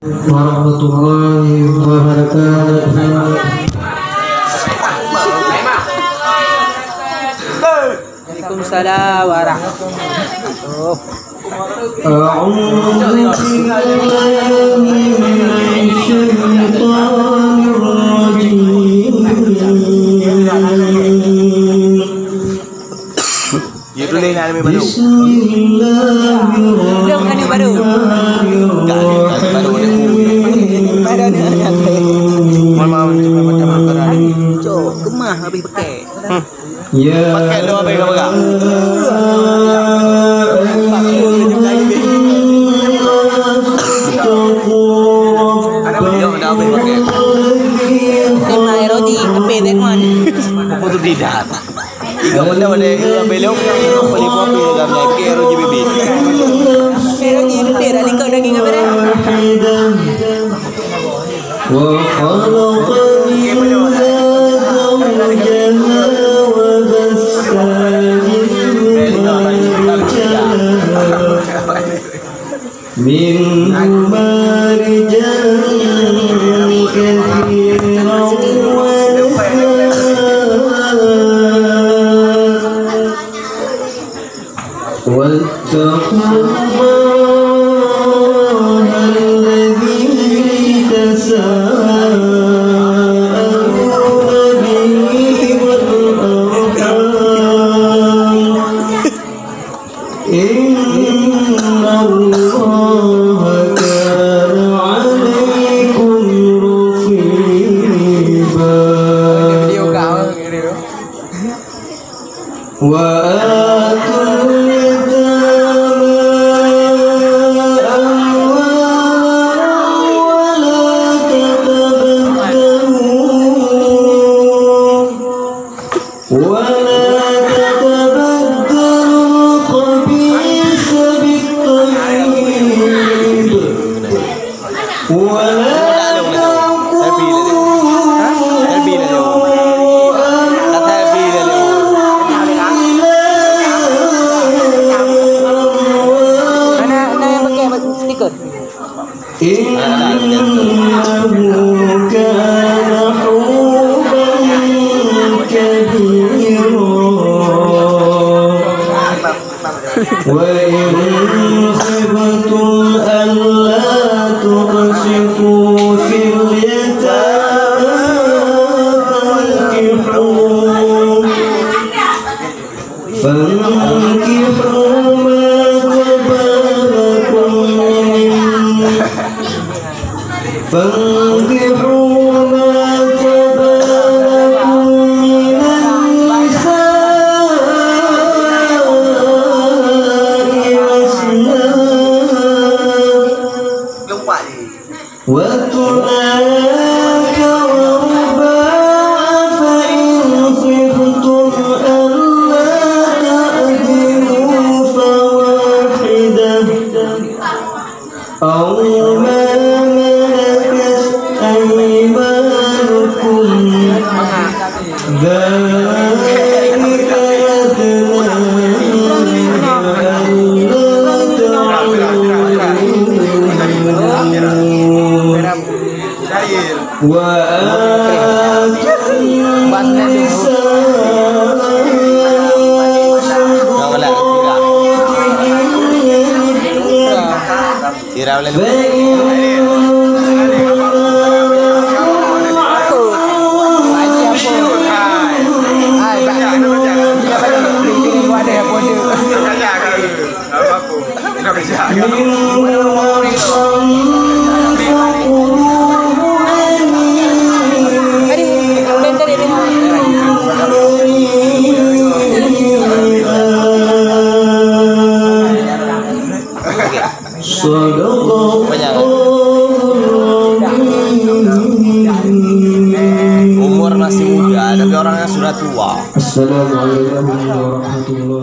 warahmatullahi wabarakatuh. Waalaikumsalam warahmatullahi Gemah habis pakai. Pakai doa baik apa enggak? Ada beliau ada apa pakai? Tema eroji kepe tekman. Apa tu tidak? Tiga benda ada beliau beli kopi dalamnya ke eroji bibi. Eroji itu dia lingkau daging apa dah? منهما رجال كثيرا ونساء واتقوا الله الذي تساءلون به وآتوا اليتامى ولا تتبدلوا الخبيث بالطيب ولا إنه كان حوبا كبيرا وإن خفتم ألا تقسطوا في اليتامى فانكحوا ما طاب لكم فانكحوا ما طاب لكم من النساء مثنى وثلاث ورباع فإن خفتم ألا تعدلوا فواحدة أو ما ملكت أيمانكم ذلك أدنى وآتوا Umur masih muda, tapi orangnya sudah tua. Assalamualaikum warahmatullahi